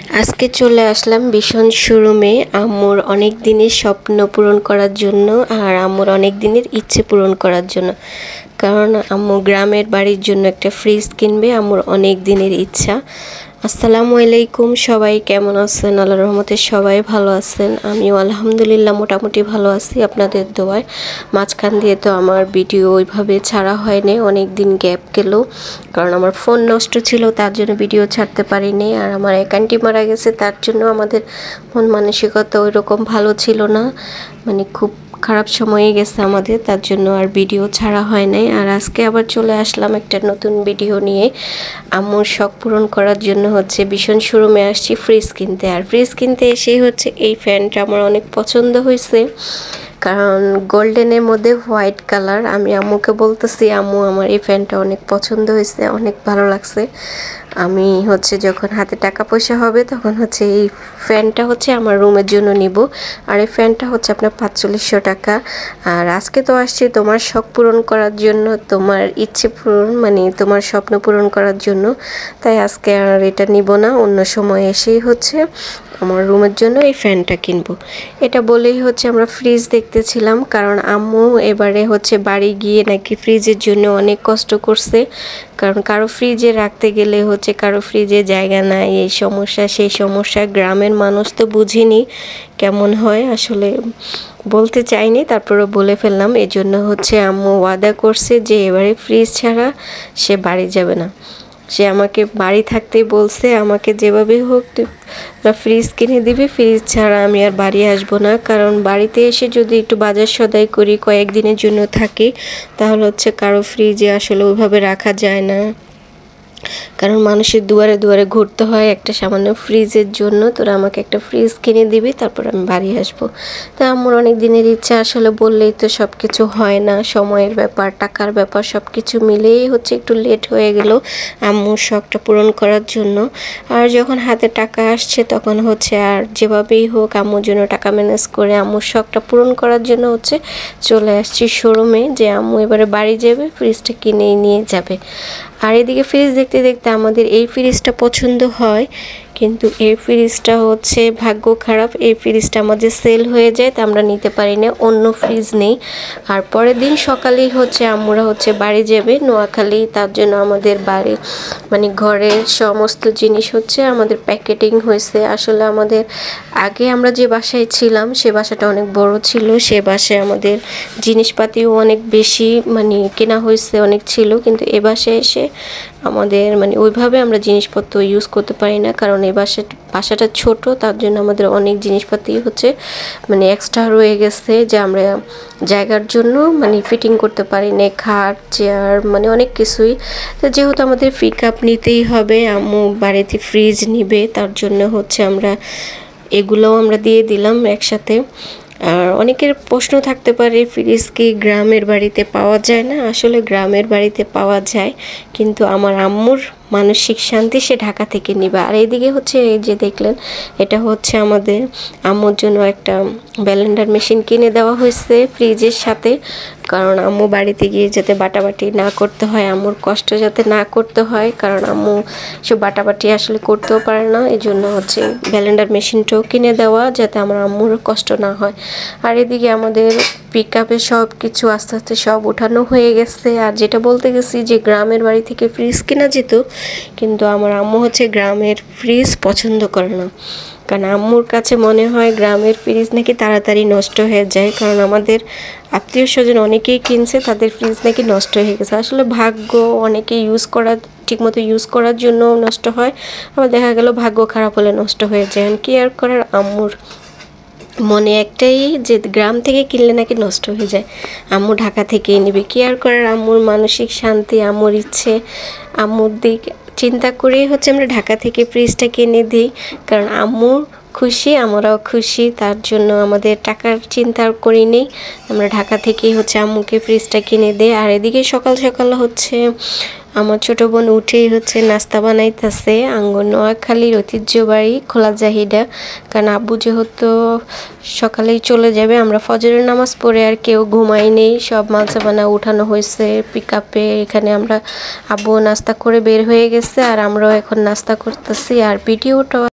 আজকে চলে আসলাম ভীষণ শোরুমে আম্মুর অনেক দিনের স্বপ্ন পূরণ করার জন্য আর আম্মুর অনেক দিনের ইচ্ছে পূরণ করার জন্য। কারণ আম্মু গ্রামের বাড়ির জন্য একটা ফ্রিজ কিনবে, আম্মুর অনেক দিনের ইচ্ছা। আসসালামু আলাইকুম, সবাই কেমন আছেন? আল্লাহর রহমতে সবাই ভালো আছেন। আমিও আলহামদুলিল্লাহ মোটামুটি ভালো আছি আপনাদের দোয়ায়। মাঝখান দিয়ে তো আমার ভিডিও ওইভাবে ছাড়া হয়নি, অনেক দিন গ্যাপ গেল, কারণ আমার ফোন নষ্ট ছিল, তার জন্য ভিডিও ছাড়তে পারিনি। আর আমার এক আন্টি মারা গেছে, তার জন্য আমাদের মন মানসিকতা ওই রকম ভালো ছিল না, মানে খুব খারাপ সময়ে গেছে আমাদের, তার জন্য আর ভিডিও ছাড়া হয় নাই। আর আজকে আবার চলে আসলাম একটা নতুন ভিডিও নিয়ে। আম্মুর শখ পূরণ করার জন্য ভীষণ শোরুমে আসছি ফ্রিজ কিনতে। আর ফ্রিজ কিনতে এসেই এই ফ্যানটা আমার অনেক পছন্দ হয়েছে, কারণ গোল্ডেনের মধ্যে হোয়াইট কালার। আমি আম্মুকে বলতেছি, আম্মু আমার এই ফ্যানটা অনেক পছন্দ হয়েছে, অনেক ভালো লাগছে। আমি যখন হাতে টাকা পয়সা হবে তখন এই ফ্যানটা আমার রুমের জন্য নিব। আর এই ফ্যানটা আপনার 4500 টাকা। আর আজকে তো আসছি তোমার শখ পূরণ করার জন্য, তোমার ইচ্ছে পূরণ, মানে তোমার স্বপ্ন পূরণ করার জন্য। তাই আজকে আর এটা নিব না, অন্য সময় এসেই আমার রুমের জন্য এই ফ্যানটা কিনবো। এটা বলেই আমরা ফ্রিজ দেখতেছিলাম, কারণ আম্মু এবারে বাড়ি গিয়ে নাকি ফ্রিজের জন্য অনেক কষ্ট করছে। কারণ কারো ফ্রিজে রাখতে গেলে কারো ফ্রিজে জায়গা নাই, এই সমস্যা সেই সমস্যা। গ্রামের মানুষ তো বুঝিনি কেমন হয়, আসলে বলতে চাইনি, তারপরে বলে ফেললাম। এই জন্য আম্মু ওয়াদা করছে যে এবারে ফ্রিজ ছাড়া সে বাড়ি যাবে না। সে আমাকে বাড়ি থাকতেই বলছে, আমাকে যেভাবে হোক ফ্রিজ কিনে দিবে, ফ্রিজ ছাড়া আমি আর বাড়ি আসবো না। কারণ বাড়িতে এসে যদি একটু বাজার সদাই করি, কয়েকদিনের জন্য থাকি, তাহলে কারো ফ্রিজে আসলে ওইভাবে রাখা যায় না, কারণ মানুষের দুয়ারে দুয়ারে ঘুরতে হয় একটা সামান্য ফ্রিজের জন্য। তোরা আমাকে একটা ফ্রিজ কিনে দিবি, তারপর আমি বাড়ি আসবো। তা আমার অনেক দিনের ইচ্ছা, আসলে বললেই তো সব কিছু হয় না, সময়ের ব্যাপার, টাকার ব্যাপার, সব কিছু মিলেই একটু লেট হয়ে গেল আম্মুর শখটা পূরণ করার জন্য। আর যখন হাতে টাকা আসছে তখন আর যেভাবেই হোক আম্মুর জন্য টাকা ম্যানেজ করে আম্মুর শখটা পূরণ করার জন্য চলে আসছি শোরুমে, যে আম্মু এবারে বাড়ি যাবে, ফ্রিজটা কিনেই নিয়ে যাবে। আর এদিকে ফ্রিজ দেখতে দেখতে আমাদের এই ফ্রিজটা পছন্দ হয়, কিন্তু এই ফ্রিজটা ভাগ্য খারাপ, এই ফ্রিজটা আমাদের সেল হয়ে যায়, তা আমরা নিতে পারি না, অন্য ফ্রিজ নেই। আর পরের দিন সকালেই আম্মুরা বাড়ি যাবে নোয়াখালী, তার জন্য আমাদের বাড়ি মানে ঘরের সমস্ত জিনিস আমাদের প্যাকেটিং হয়েছে। আসলে আমাদের আগে আমরা যে বাসায় ছিলাম সে বাসাটা অনেক বড় ছিল, সে বাসায় আমাদের জিনিসপাতিও অনেক বেশি মানে কেনা হয়েছে, অনেক ছিল, কিন্তু এ বাসায় এসে আমাদের ওইভাবে আমরা জিনিসপত্র ইউজ করতে পারি না, কারণ এই বাসাটা ছোট, তার জন্য আমাদের অনেক জিনিসপাতি এক্সট্রা রয়ে গেছে, যে আমরা জায়গার জন্য ফিটিং করতে পারি না, খাট, চেয়ার, অনেক কিছুই। তো যেহেতু আমাদের পিক আপ নিতেই হবে, আম্মু বাড়িতে ফ্রিজ নিবে, তার জন্য আমরা এগুলোও আমরা দিয়ে দিলাম একসাথে। আর অনেকের প্রশ্ন থাকতে পারে, ফ্রিজ কি গ্রামের বাড়িতে পাওয়া যায় না? আসলে গ্রামের বাড়িতে পাওয়া যায়, কিন্তু আমার আম্মুর মানসিক শান্তি সে ঢাকা থেকে নিবে। আর এইদিকে এই যে দেখলেন, এটা আমাদের আম্মুর জন্য একটা ব্লেন্ডার মেশিন কিনে দেওয়া হয়েছে ফ্রিজের সাথে, কারণ আম্মু বাড়িতে গিয়ে যাতে বাটাবাটি না করতে হয়, আম্মুর কষ্ট যাতে না করতে হয়, কারণ আম্মু সব বাটাবাটি আসলে করতেও পারে না, এই জন্য ব্লেন্ডার মেশিনটাও কিনে দেওয়া, যাতে আমার আম্মুর কষ্ট না হয়। আর এদিকে আমাদের পিক আপে সব কিছু আস্তে আস্তে সব উঠানো হয়ে গেছে। আর যেটা বলতে গেছি যে গ্রামের বাড়ি থেকে ফ্রিজ কেনা যেত, কিন্তু আমার আম্মু গ্রামের ফ্রিজ পছন্দ করে না, কারণ আম্মুর কাছে মনে হয় গ্রামের ফ্রিজ নাকি তাড়াতাড়ি নষ্ট হয়ে যায়, কারণ আমাদের আত্মীয় স্বজন অনেকেই কিনছে, তাদের ফ্রিজ নাকি নষ্ট হয়ে গেছে। আসলে ভাগ্য, অনেকে ঠিকমতো ইউজ করার জন্য নষ্ট হয়, আবার দেখা গেল ভাগ্য খারাপ হলে নষ্ট হয়ে যায়। কি আর করার, আম্মুর মনে একটাই যে গ্রাম থেকে কিনলে নাকি নষ্ট হয়ে যায়, আম্মু ঢাকা থেকেই নেবে। কি আর করার, আম্মুর মানসিক শান্তি, আম্মুর ইচ্ছে, আম্মুর দিক চিন্তা করেই আমরা ঢাকা থেকে ফ্রিজটা কিনে দিই, কারণ আম্মু খুশি, আমরাও খুশি, তার জন্য আমাদের টাকার চিন্তা করি নেই, আমরা ঢাকা থেকেই আম্মুকে ফ্রিজটা কিনে দিই। আর এদিকে সকাল সকাল আমার ছোট বোন উঠেই নাস্তা বানাইতেছে, আঙ্গন নোয়াখালীর ঐতিহ্যবাড়ি খোলা জাহিদা, কারণ আব্বু যেহেতু সকালেই চলে যাবে, আমরা ফজরের নামাজ পড়ে আর কেউ ঘুমাই নেই, সব মালসা বানা উঠানো হয়েছে পিক আপে। এখানে আমরা আব্বু নাস্তা করে বের হয়ে গেছে, আর আমরাও এখন নাস্তা করতেছি। আর ভিডিওটা